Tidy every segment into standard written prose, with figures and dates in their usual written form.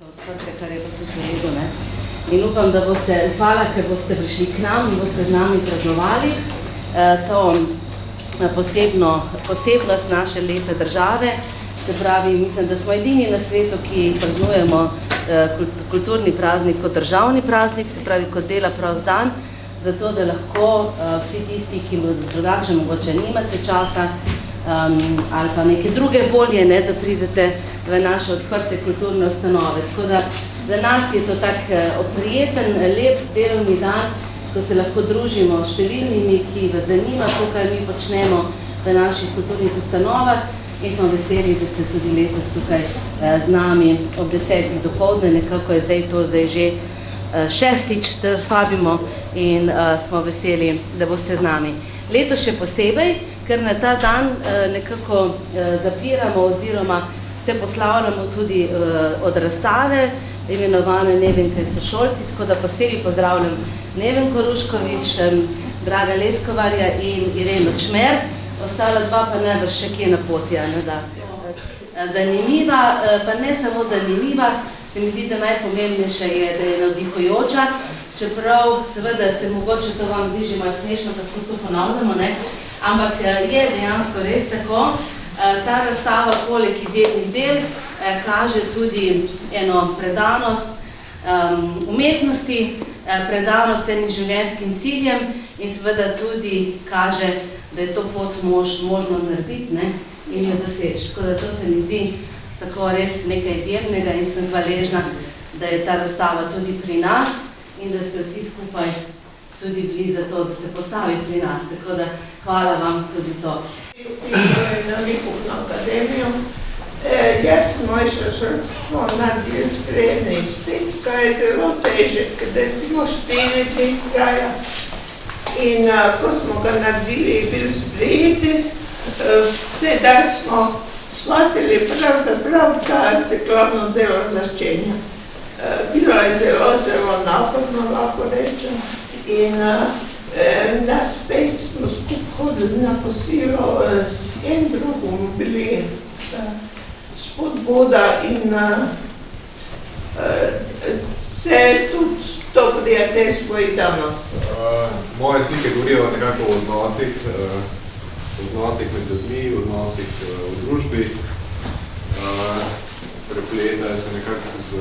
odprte, kar je pa tudi redo, ne. In upam, da boste, hvala, ker boste prišli k nam in boste z nami praznovali to posebnost naše lepe države. Se pravi, mislim, da smo edini na svetu, ki praznujemo kulturni praznik kot državni praznik, se pravi, kot dela prost dan, zato da lahko vsi tisti, ki drugače mogoče nimate časa ali pa neke druge volje, ne, da pridete v naše odprte kulturne ustanove. Tako da za nas je to tak prijeten, lep delovni dan, ko se lahko družimo s številnimi, ki vas zanima to, kaj mi počnemo v naših kulturnih ustanovah. In smo veseli, da ste tudi letos tukaj z nami ob 10. dopoldne, nekako je zdaj že šestič, da fabimo in smo veseli, da boste z nami. Letos še posebej, ker na ta dan nekako zapiramo oziroma se poslavljamo tudi od razstave, imenovane Nevenka in sošolci, tako da posebej pozdravljam Nevenko Ruškovič, Draga Leskovarja in Ireno Čmer, ostala dva pa najbrž še kje na poti, ne da. Zanimiva, pa ne samo zanimiva, se mi zdi, da najpomembnejše je, da je navdihujoča, čeprav seveda se mogoče to vam zdi že malo smešno, da skozi ponavljamo, ne, ampak je dejansko res tako. Ta razstava poleg izjemnih del kaže tudi eno predanost umetnosti, predanost enim življenjskim ciljem in seveda tudi kaže, da je to pot možno narediti, ne, in jo doseči. Tako da to se mi zdi tako res nekaj izjemnega in sem hvaležna, da je ta razstava tudi pri nas in da ste vsi skupaj tudi bili za to, da se postavi pri nas. Tako da hvala vam tudi to. Na Likovno akademijo. Jaz sem moj sošolstvo naredil sprednji izpit, kaj je zelo težek, recimo 4 dni traja. In ko smo ga naredili, je bil sprejeti, da smo shvatili pravzaprav, da se glavno delo začenja. Bilo je zelo naporno, lahko rečem, in nas 5 smo skupaj hodili na kosilo, en drugom bili spodbuda in se tudi to prijateljstvo i danas. Moje slike govorijo nekako o odnosih med ljudmi, odnosih v družbi. Prepletajo se nekako z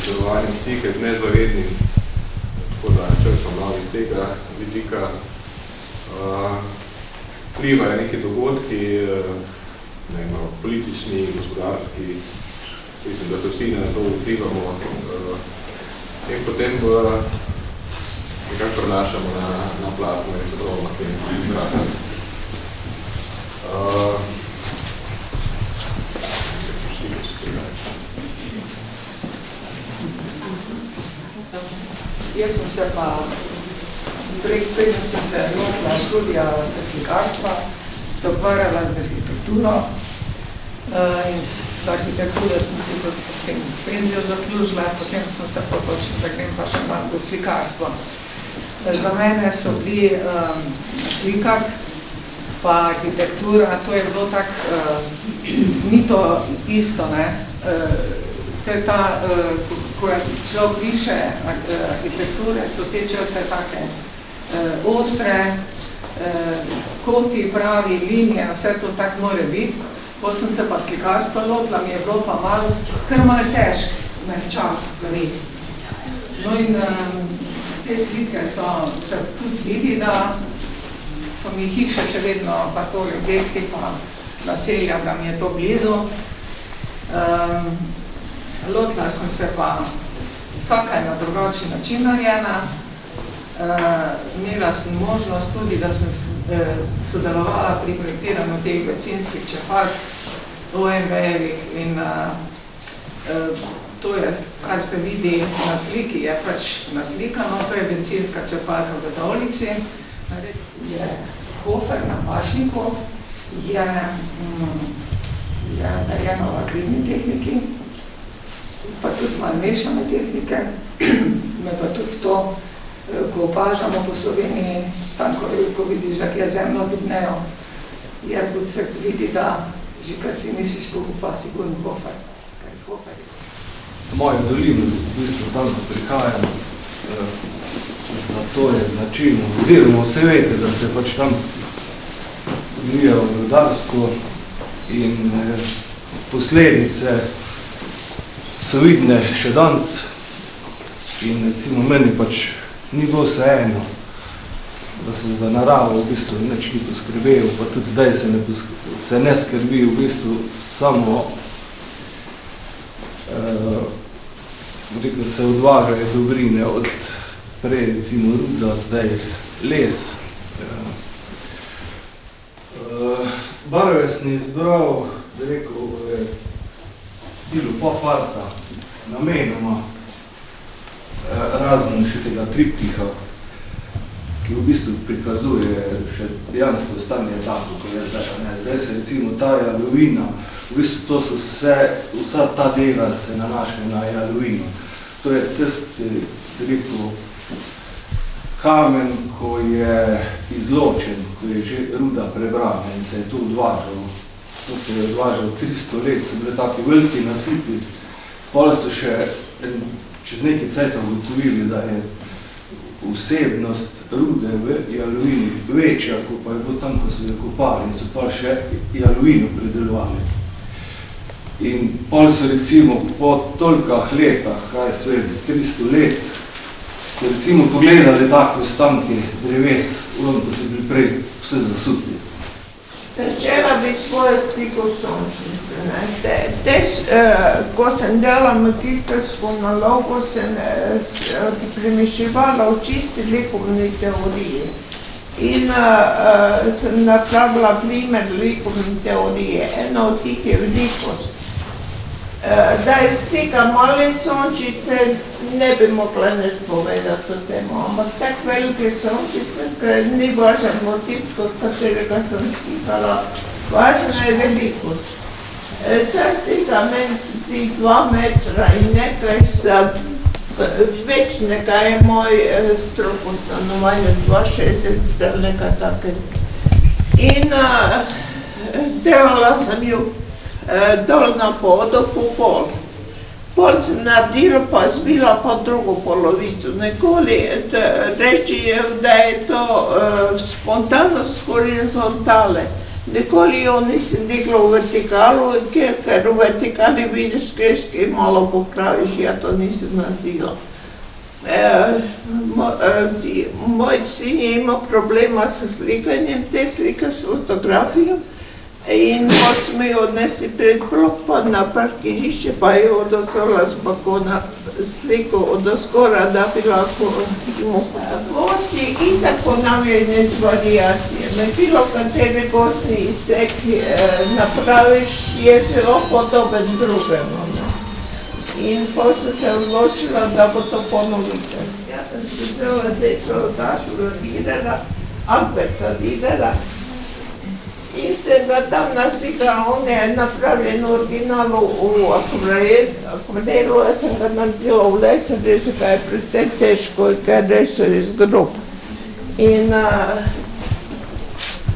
delovanjem stike, z nezavednim, tako da črpam malo iz tega vidika. Vplivajo neki dogodki, politični, gospodarski, mislim, da se vsi na to odzivamo in potem nekako prenašamo na platno in se prav na tem izražati. Jaz sem se pa, preden sem se lotila študija slikarstva, sem se ukvarjala z arhitekturo in z arhitekturo sem si potem penzijo zaslužila, potem sem se potočila, da grem pa še malo v slikarstvo. Za mene so bili slikat pa arhitektura, to je bilo tak, ni to isto, ne. To je ta, ko človek piše arhitekture, so te črte take ostre, koti, pravi, linije, vse to tak more biti. Potem sem se pa slikarstva lotila, mi je bilo pa kar malo težk, mehčak stvari. No in te slike se tudi vidi, da so mi hiše še vedno, pa to ljudje, pa naselja, da mi je to blizu. Lotila sem se pa vsaka je na drugačen način narejena. Imela sem možnost tudi, da sem sodelovala pri projektiranju teh bencinskih črpalk OMV-jevih in to je, kar se vidi na sliki, je pač naslikano, to je bencinska črpalka v Dovlici, je hofer na pašniku, je narejeno v akrilni tehniki, pa tudi malo mešane tehnike, me pa tudi to, ko opažamo po Sloveniji, tam, ko vidiš, da je zemljo vidnejo, je tudi se vidi, da že kar si misliš, koliko pa sigurno hofer. mojo dolino, v bistvu tam, ko prihajam, zato je značilno, oziroma vse veste, da se pač tam odvija rudarstvo in posledice so vidne še danes in recimo meni pač ni bilo vseeno, da se za naravo v bistvu nič ni poskrbel, pa tudi zdaj se ne skrbi v bistvu samo da se odvažajo dobrine od prej recimo ruda, zdaj les. Barve sem izbral, da rekel, v stilu pop-arta, namenoma, razen še tega triptiha, ki v bistvu prikazuje še dejansko stanje tako, ko je zdaj. Zdaj se recimo ta jalovina, v bistvu to so vsa ta dela se nanašajo na jalovino. To je tisti, rekel, kamen, ko je izločen, ko je že ruda prebrana in se je to odvažal. To se je odvažal 300 let, so bile taki veliki nasipi. Pol so še čez nekaj cajtov ugotovili, da je vsebnost rude v jalovini večja, kot pa je bilo tam, ko so jo kopali in so pa še jalovino predelovali. In pol so recimo po tolikah letah, kaj se vedi, 300 let, so recimo pogledali tako ostanke dreves, ko so bili prej vse zasuti. Začela bi svojo sliko sončnice. Ko sem delala magistrsko nalogo, sem premišljevala o čisti likovni teoriji. In sem napravila primer likovne teorije. Eno od tih je velikost. Da iz tega male sončice ne bi mogla nič povedati o temu, ampak tak velike sončice, ker ni važan motiv, kot katerega sem slikala, važna je velikost. Ta slika meni se ti 2 metra in nekaj sa večnega je moj strop v stanovanju 260 ali nekaj takega. In delala sem jo dol na podu po pol. Pol sem naredila pa zbila pa drugo polovico. Nikoli reči, da je to spontanost horizontale. Nikoli jo nisem digla v vertikalu, ker v vertikali vidiš greške in malo popraviš, ja to nisem naredila. Moj sin je imel problema s slikanjem, te slike s fotografijo. In pot smo jo odnesli pred blok pa na parkirišče, pa je odozola z balkona sliko odoskora, da bi lahko gosti in tako namjerne z variacijami. Bilo kateri gosti izsek napraviš, je zelo podoben drugemu. In potem sem se odločila, da bo to ponovite. Jaz sem se vzela zelo Dašu rodirala, Alberta rodirala. In sem ga tam naslikala, on je napravljen v originalu v akvarelu, jaz sem ga naredila v lesu, res ga je precej težko, ker res je res grob. In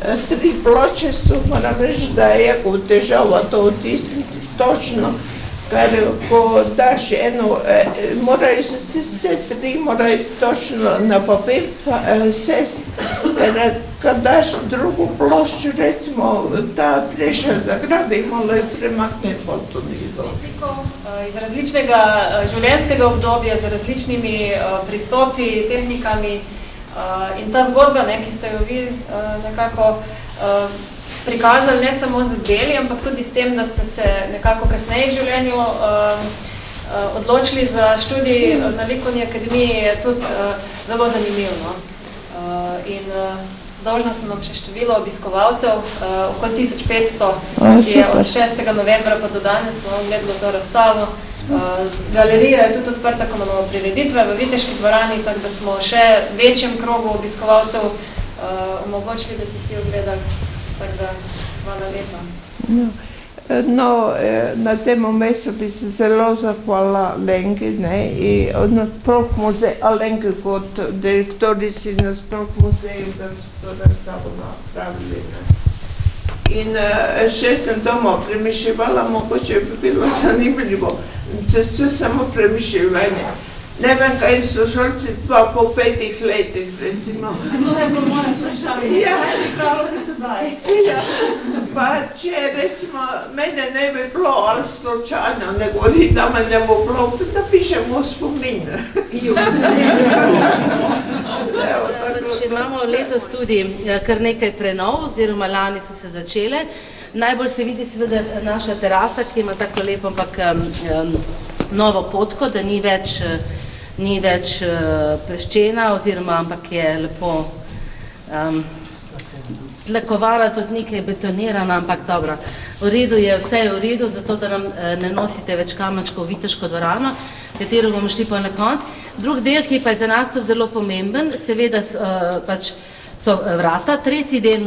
3 ploče so, moram reči, da je težava to otisniti točno, ker ko daš eno, morajo se vse 3, morajo točno na papir sesti, ker kad daš drugu plošču, recimo, ta prejša zagrabi, malo je premakne fotonido. Iz različnega življenjskega obdobja, z različnimi pristopi, tehnikami in ta zgodba, ki ste jo vi nekako prikazali ne samo z deli, ampak tudi s tem, da ste se nekako kasneje v življenju odločili za študij na Likovni akademiji, je tudi zelo zanimivo. In dolžna sem vam še število obiskovalcev, okoli 1500 si je od 6. novembra pa do danes gledalo to razstavo. Galerija je tudi odprta, ko imamo prireditve v Viteški dvorani, tako da smo še večjem krogu obiskovalcev omogočili, da si vsi ogledali. Tako da, hvala lepa. No, na tem mestu bi se zelo zahvala Lenki, nasploh muzej, Alenki kot direktorici nasploh muzeju, da so to razstavo napravili. In še sem doma premišljevala, mogoče bi bilo zanimljivo, če samo premišljevanje. Ne vem, kaj so šolci pa po 5 letih, recimo. To je bilo moje vprašanje. Ja. Pravo, da se daj. Ja. Pa če recimo mene ne bi bilo ali slučajno, nego da me ne bo bilo, da pišemo spomin. Imamo letos tudi kar nekaj prenov, oziroma lani so se začele. Najbolj se vidi seveda naša terasa, ki ima tako lepo, ampak novo potko, da ni več peščena, oziroma ampak je lepo tlakovana, tudi nekaj betonirana, ampak dobro. V redu je, vse je v redu, zato da nam ne nosite več kamenčkov v Viteško dvorano, katero bomo šli pa na konc. Drug del, ki pa je za nas to zelo pomemben, seveda pač so vrata. Tretji del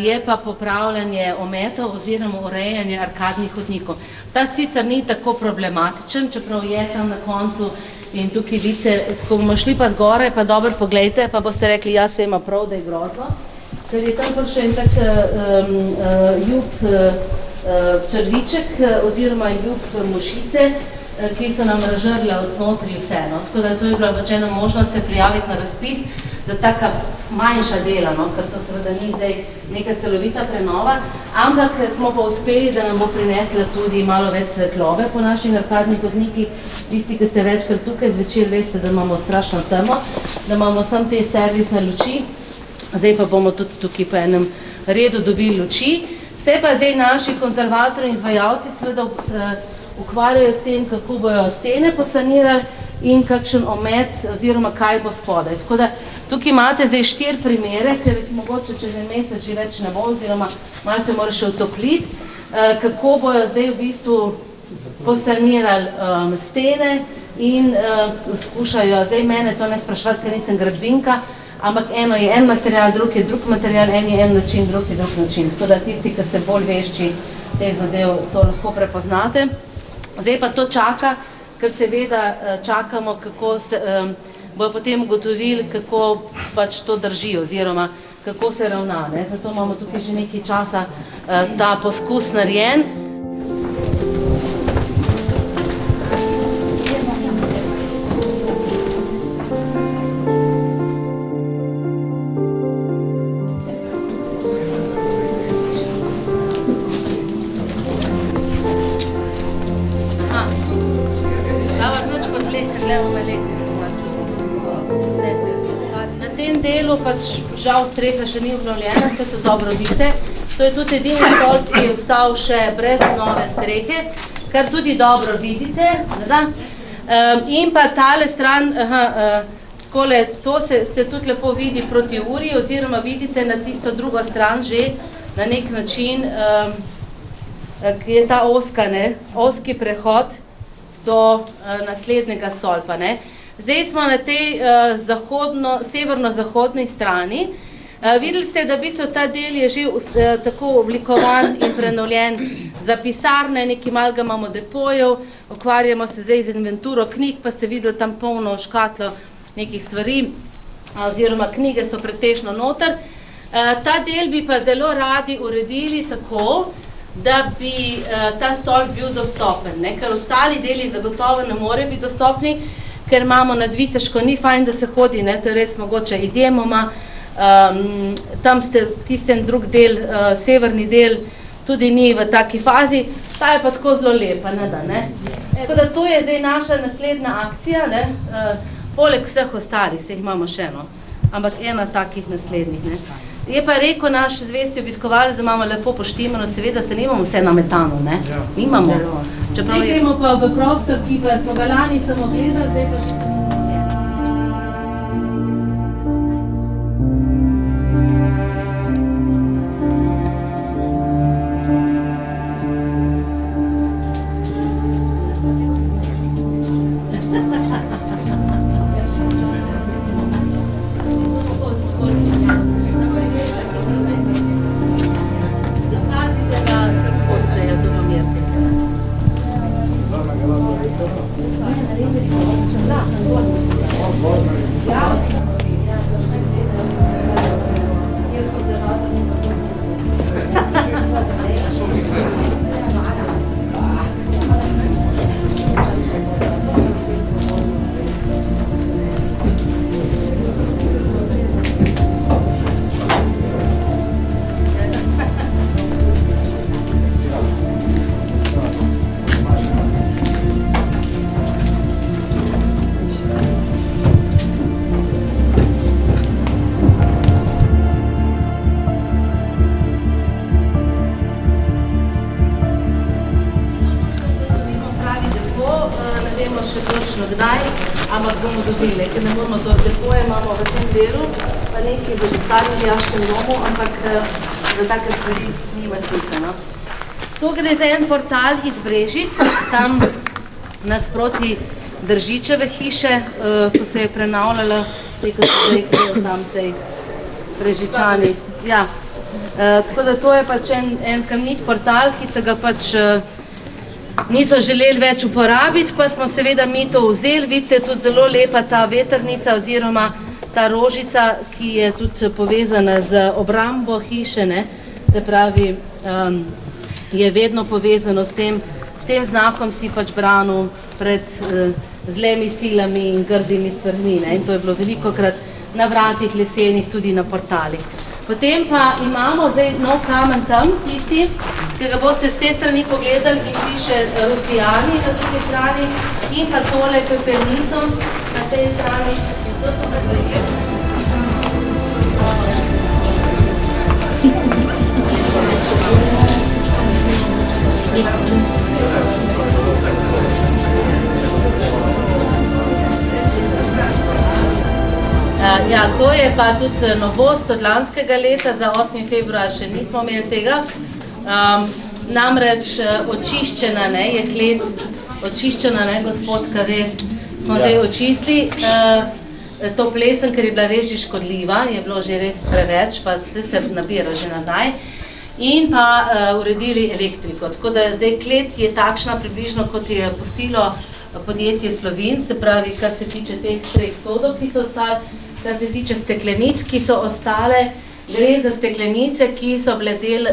je pa popravljanje ometov oziroma urejanje arkadnih hodnikov. Ta sicer ni tako problematičen, čeprav je tam na koncu in tukaj vidite, ko bomo šli pa zgoraj, pa dobro pogledajte, pa boste rekli, ja, se ima prav, da je grozno. Ker je tam prišel en tak jug črviček oziroma jug mušice, ki so nam razžrle od znotri vseeno. Tako da to je bila pač ena možnost se prijaviti na razpis za taka manjša dela, ker to seveda ni zdaj neka celovita prenova, ampak smo pa uspeli, da nam bo prinesla tudi malo več svetlobe po naših arkadnih hodnikih. Tisti, ki ste večkrat tukaj zvečer, veste, da imamo strašno temo, da imamo samo te servisne luči, zdaj pa bomo tudi tukaj po enem redu dobili luči. Vse pa zdaj naši konzervatorji in izvajalci seveda ukvarjajo s tem, kako bojo stene posanirali in kakšen omet oziroma kaj bo spodaj. Tako da tukaj imate zdaj 4 primere, ker mogoče čez en mesec že več ne bo, oziroma malo se mora še utopliti, kako bojo zdaj v bistvu posanirali stene in skušajo, zdaj mene to ne spraševati, ker nisem gradbinka, ampak eno je en material, drug je drug material, en je en način, drug je drug način. Tako da tisti, ki ste bolj vešči teh zadev, to lahko prepoznate. Zdaj pa to čaka, ker seveda čakamo, kako se bojo potem ugotovili, kako pač to drži oziroma kako se ravna. Zato imamo tukaj že nekaj časa ta poskus narejen. Na tem delu pač žal streha še ni obnovljena, se to dobro vidite. To je tudi edini stolp, ki je ostal še brez nove strehe, kar tudi dobro vidite. In pa tale stran, to se tudi lepo vidi proti uri, oziroma vidite na tisto drugo stran že na nek način, ki je ta ozki prehod do naslednjega stolpa. Zdaj smo na tej severno-zahodni strani. Videli ste, da v bistvu ta del je že tako oblikovan in prenovljen za pisarne, nekaj malega imamo depojev, ukvarjamo se zdaj z inventuro knjig, pa ste videli tam polno škatlo nekih stvari, oziroma knjige so pretežno noter. Ta del bi pa zelo radi uredili tako, da bi ta stolp bil dostopen, ker ostali deli zagotovo ne more biti dostopni, ker imamo nad Viteško, ni fajn, da se hodi, to je res mogoče izjemoma. Tam ste tisten drug del, severni del, tudi ni v taki fazi, ta je pa tako zelo lepa, Tako da to je zdaj naša naslednja akcija, poleg vseh ostalih, se jih imamo še eno, ampak ena takih naslednjih. Je pa rekel naš zvesti obiskovalec, da imamo lepo poštimano, seveda se nimamo vse nametano, Nimamo. Zdaj gremo pa v prostor, ki pa smo ga lani samo gledali, zdaj pa še... vemo še točno kdaj, ampak bomo dobili, ker ne moramo to depoje, imamo v tem delu, pa nekaj v starem dijaškem domu, ampak za take stvari nima smisla. No? To gre za en portal iz Brežic, tam nasproti Držičeve hiše, ko se je prenavljala, ko se je tam zdaj Brežičani. Ja. Tako da to je pač en kamnit portal, ki se ga pač niso želeli več uporabiti, pa smo seveda mi to vzeli. Vidite, tudi zelo lepa ta vetrnica oziroma ta rožica, ki je tudi povezana z obrambo hiše, ne? Se pravi, je vedno povezano s tem znakom si pač branil pred zlemi silami in grdimi stvarmi, ne? In to je bilo velikokrat na vratih lesenih, tudi na portalih. Potem pa imamo zdaj nov kamen tam, tisti, ki ga boste z te strani pogledali in piše Rufijani na drugi strani in pa tole pepelnico na tej strani. To so pepelnice. Ja, to je pa tudi novost od lanskega leta, za 8. februar še nismo imeli tega. Namreč očiščena, ne, je klet, očiščena, ne, gospod, kaj ve, smo zdaj očistili. To plesen, ker je bila res že škodljiva, je bilo že res preveč, pa se nabira že nazaj. In pa uredili elektriko, tako da zdaj klet je takšna približno, kot je pustilo podjetje Slovin, se pravi, kar se tiče teh 3 sodov, ki so ostali, kar se tiče steklenic, ki so ostale, gre za steklenice, ki so bile del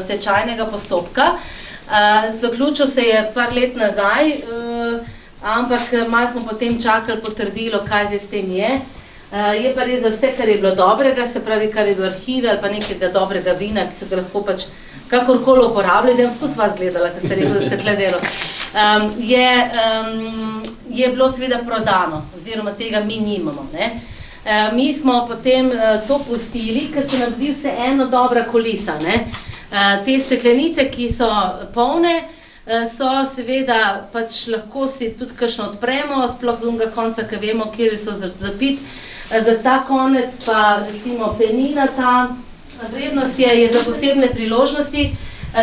stečajnega postopka. Zaključil se je par let nazaj, ampak malo smo potem čakali potrdilo, kaj zdaj s tem je. Je pa res za vse, kar je bilo dobrega, se pravi, kar je bilo arhive ali pa nekega dobrega vina, ki so ga lahko pač kakorkoli uporabljali, zdaj skozi vas gledala, ker ste rekli, da ste tle delo. Je bilo seveda prodano, oziroma tega mi nimamo, ne. Mi smo potem to pustili, ker se nam zdi vse eno dobra kulisa, ne. Te steklenice, ki so polne, so seveda pač lahko si tudi kakšno odpremo, sploh z unega konca, ki vemo, kjer so zapiti. Za ta konec pa recimo penina, ta vrednost je za posebne priložnosti.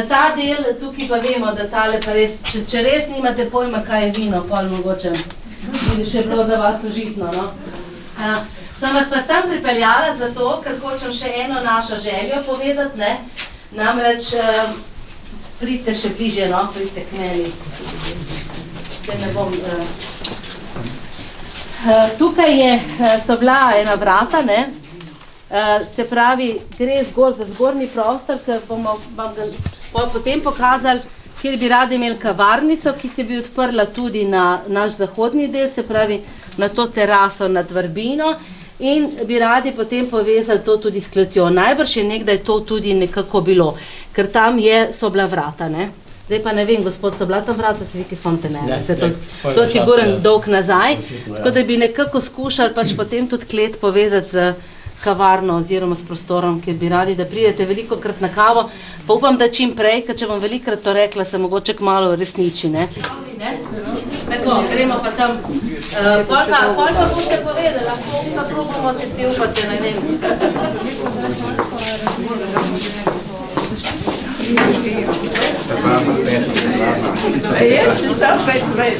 Ta del, tukaj pa vemo, da tale pa res, če res nimate pojma, kaj je vino, pol mogoče bi še bilo za vas užitno, no. Sem vas pa sem pripeljala zato, ker hočem še eno našo željo povedati, ne. Namreč, pridite še bližje, no, pridite k meni. Zdaj ne bom... Tukaj so bila ena vrata, ne. Se pravi, gre zgolj za zgornji prostor, ker bomo vam ga potem pokazali, kjer bi radi imeli kavarnico, ki se bi odprla tudi na naš zahodni del, se pravi na to teraso nad Vrbino, in bi radi potem povezali to tudi s kletjo. Najbrž je nekdaj to tudi nekako bilo, ker tam so bila vrata, ne. Zdaj pa ne vem, gospod, so bila tam vrata, se vi ki spomnite mene, to je siguren dolg nazaj, tako da bi nekako skušali pač potem tudi klet povezati z kavarno oziroma s prostorom, kjer bi radi, da pridete velikokrat na kavo, pa upam, da čim prej, ker če bom velikrat to rekla, se mogoče kmalu resniči, ne. Tako, gremo pa tam. Pol pa boste povedali, lahko pa probamo, če si upate, ne vem. Jaz sem sam 5 let.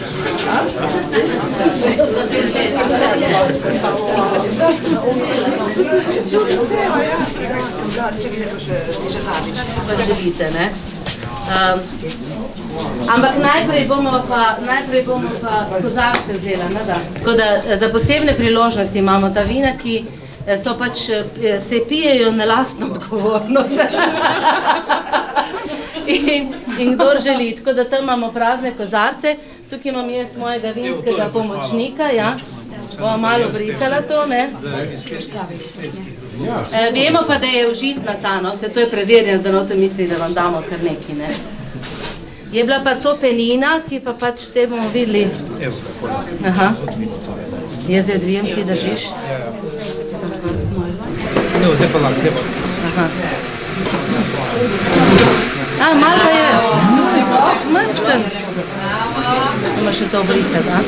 Pa želite, ne? Ampak najprej bomo pa kozarce vzela, ne da. Tako da za posebne priložnosti imamo ta vina, ki so pač, se pijejo na lastno odgovornost. In kdor želi, tako da tam imamo prazne kozarce, tukaj imam jaz svojega vinskega pomočnika, ja, bom malo brisala to, ne. Vemo pa, da je užitna ta, no, se to je preverjeno, da noto misli, da vam damo kar neki, ne. Je bila pa to penina, ki pa pač te bomo videli. Aha. Jaz zdaj odvijem, ti držiš. Zdaj pa lahko. Aha. Malo pa je. Mačkan. Da ima še to obrise, da?